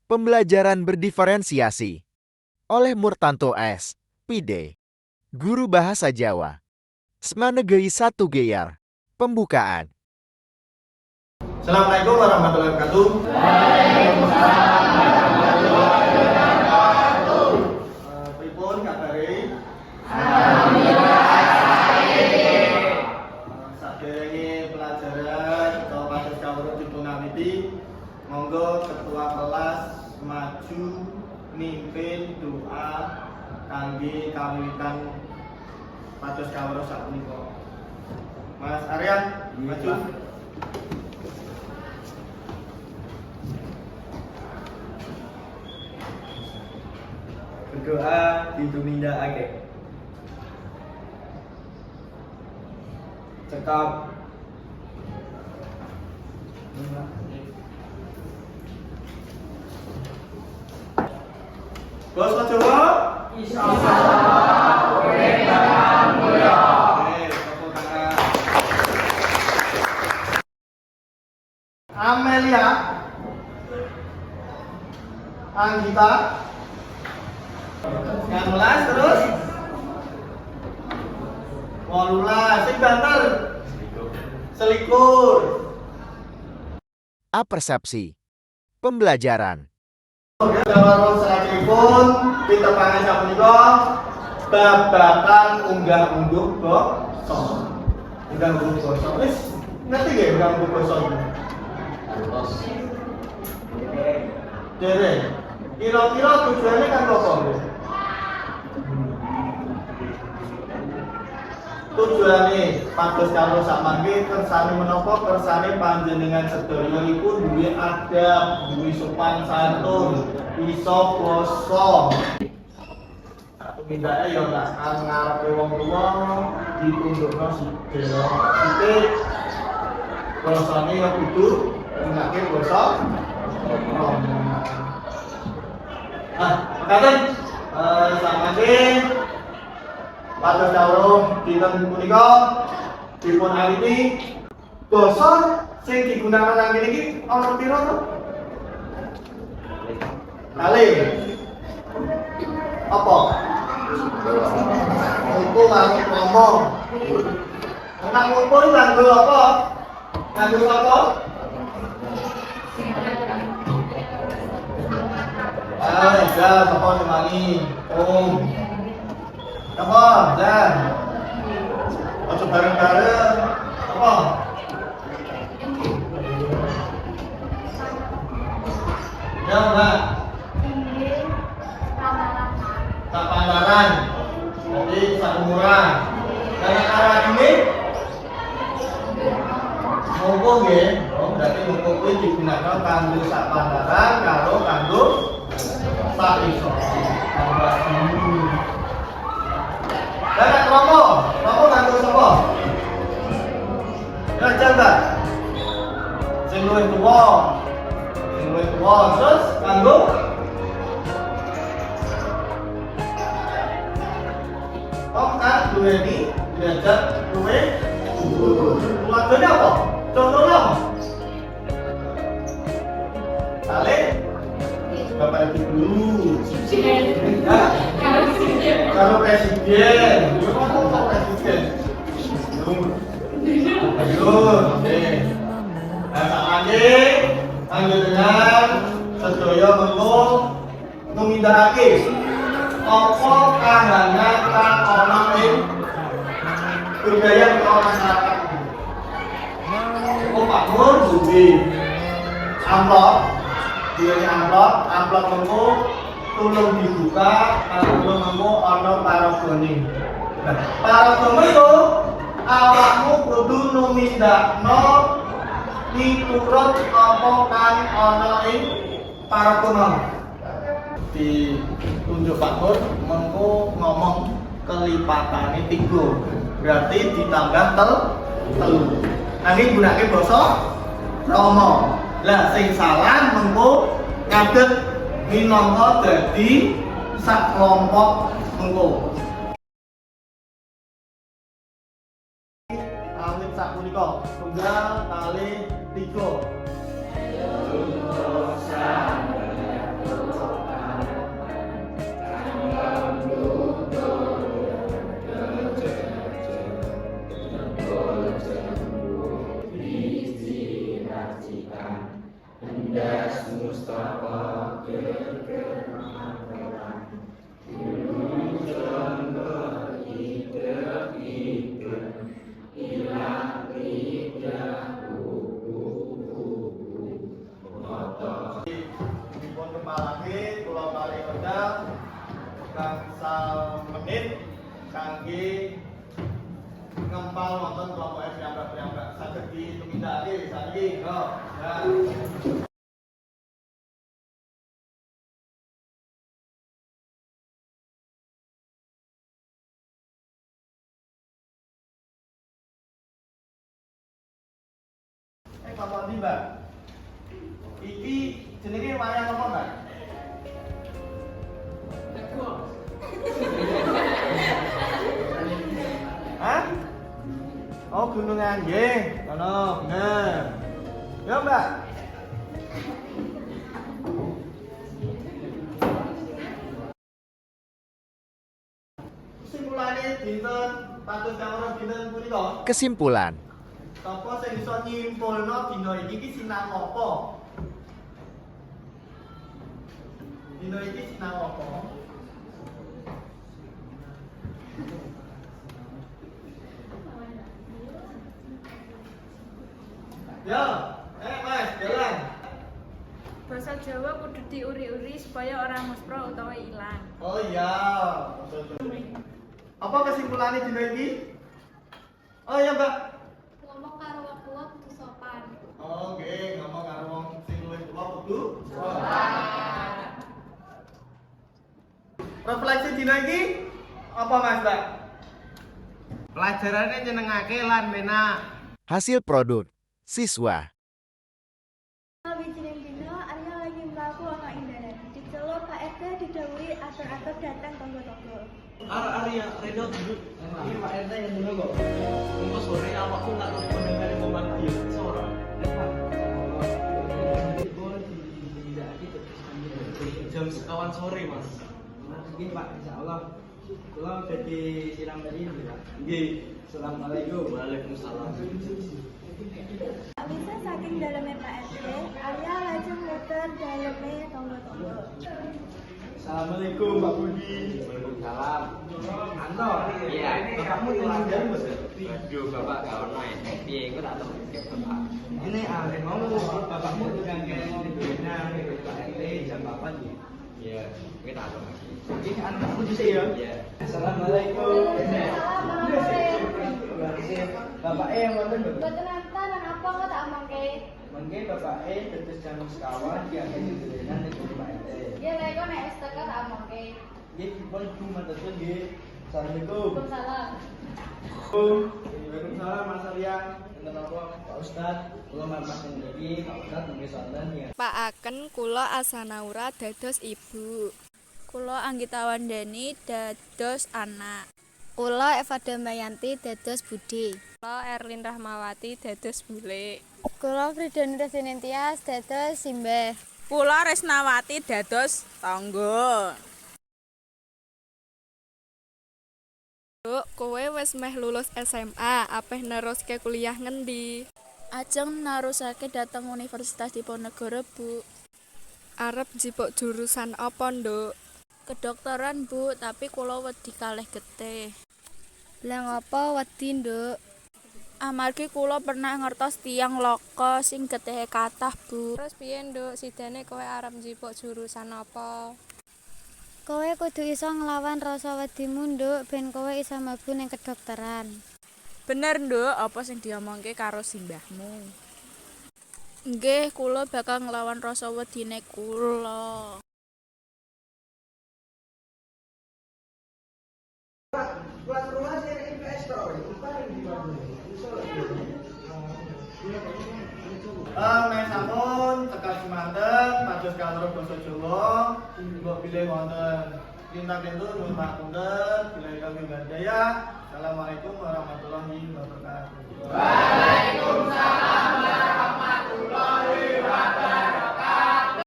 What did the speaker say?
Pembelajaran berdiferensiasi oleh Murtanto S. Pide, Guru Bahasa Jawa. Semanegei 1 GR. Pembukaan. Assalamualaikum warahmatullahi wabarakatuh. Pripun kabare? Saderenge pelajaran atau kasus kawruh dipunawiti, monggo ketua kelas maju mimpin doa kangge kawiwitan kasus kawruh sapunika. Mas Arya, maju. Berdoa ditindakake. Cekap. Basa Jawa? Insyaallah boleh barang mulia. Tepuk tangan. Amelia, Anggita, 19 terus 18, sing banter selikur. Apersepsi. Pembelajaran. Dalam salajengipun pitepangan sapunika babagan unggah-ungguh basa. Unggah-ungguh basa. Wis ngerti nggih unggah-ungguh basa iki? Dereng. Kira-kira tujuannya kan apa? Tujuane pados karo samangke kersane menapa kersane panjenengan sedaya iku duwe adab, duwe sopan santun, iso basa. Tumindake ya tak ngarepe wong tuwa ditundukno sithik. Basane ya kudu nggunakake basa krama. Mekaten samangke pados kawruh dinten punika dipun awiti basa sing digunakan nang kene iki ana pira to? Kalih. Apa? Iku kanggo ngomong. Nek ngumpul kanggo apa? Kanggo apa? Ya, sapa nemani? Apa? Dan ojo bareng-bareng. Apa? Ya, Mbak. Tak pantaran. Jadi saumuran. Kayak arah ini mumpung nggih. Oh, berarti mumpung kuwi digunakan kanggo sak pantaran karo kanggo sak iso. Dan kromo kanggo sapa? Ya janda. Sing luwih tuwa. Terus kanggo kan duweni derajat luwih dhuwur. Tuladhane apa? Contohnya apa? Kali Bapak Ibu guru. Kalau presiden, ngomong presiden. Ayo, oke. Sakmane panjenengan sedaya mengko numindakake apa kahanan kang ana ing budaya utawa masyarakat. Pak Nur duwe amplop, amplop mengko tulung dibuka, tulung mengko ana paragone. Nah, paragone itu awakmu kudu numindakno miturut apa kang ana ing paragone. Ditunjuk Pak Nur mengko ngomong kelipatane 3, berarti ditambah telu. Nanging gunake basa krama. Lah sing salah mengko ngadeg minangka dadi sak kelompok mengko. Awit sapunika tunggal kali 3. Dipun kepalake kula paring wekdal gangsal menit kangge ngempal wonten kelompok piyambak-piyambak saged ditindakake saniki. Yo, ya. Kelompok ndi, Mbak? Iki jenenge wayang apa, Mbak? Hah? Oh, gunungan nggih. Ngono, bener. Ya, Mbak. Kesimpulannya dinten patus kawruh dinten punika. Kesimpulan. Sapa sing iso nyimpulno dina iki sinau apa? Dina iki sinau apa? Ya, Mas, jalan. Basa Jawa kudu diuri-uri supaya orang muspro utawa ilang. Oh iya. Apa kesimpulannya dina iki? Oh iya, Mbak. Ngomong karo wong tuwa kudu sopan. Oh, nggih, ngomong karo wong sing luwih tuwa kudu. Refleksi dina iki apa, Mas, Mbak? Pelajarannya nyenengake lan menak. Hasil produk siswa. Wijining dina Arya lagi mlaku ana indaran. Diceluk Pak RT didhawuhi atur-atur datang tonggo-tonggo. Arya, Reno duduk. Ini Pak RT yang dulu kok. Tunggu sore awakku nggak terus mendengar omongan ayo sore. Jam sekawan sore, Mas. Mungkin Pak, insya Allah pulang jadi silang tadi Pak. Nggih. Assalamualaikum. Waalaikumsalam. Tak bisa saking dalamnya Pak RT, Arya lajeng muter daleme tonggo-tonggo. Assalamualaikum Pak Budi. Waalaikumsalam. Anto. Iya. Bapakmu tinggal di dalam Mas? Aduh, Bapak gak ono ya. Piye iku tak tepuk Bapak. Ini Ale mau bapakmu tukang kayak di Benang Pak RT jam 8 ya. Iya, kita tak tepuk. Ini anakku di sini ya. Iya. Assalamualaikum. Assalamualaikum. Bapak yang wonten Bapak. Mboten nonton apa kok tak omongke. Mungkin Bapak tetes jam sekawan yang di Benang di Pak RT. Ya lek kok nek wis teko tak omongke. Nggih, pun cuma tetes nggih. Assalamualaikum. Waalaikumsalam. Waalaikumsalam Mas Arya. Enten apa Pak Ustad? Kula mampir niki Pak Ustad nggih sonten ya. Pak Aken kula Asanaura dados ibu. Kula Anggita Wandani dados anak. Kula Eva Damayanti dados budi. Kula Erlin Rahmawati dados bule. Kula Fridanita Sinentias dados simbah. Kula Resnawati dados tangga. Duk, kowe wis meh lulus SMA, apeh neruske kuliah ngendi? Ajeng narusake dhateng Universitas Diponegoro, Bu. Arep jipuk jurusan apa, Nduk? Kedokteran, Bu, tapi kula wedi kalih getih. Lah ngapa wedi, Nduk? Amargi kula pernah ngertos tiyang loko sing getihe kathah, Bu. Terus piye, Nduk? Sidane kowe arep njipuk jurusan apa? Kowe kudu iso nglawan rasa wedimu, Nduk, ben kowe iso mlebu ning kedokteran. Bener, Nduk, apa sing diomongke karo simbahmu? Nggih, kula bakal nglawan rasa wedine kula. Nek sampun tekan semanten pados kawruh basa Jawa mbok bilih wonten tindak entuk nuwun pakunten bilih kami Gandaya. Assalamualaikum warahmatullahi wabarakatuh. Waalaikumsalam.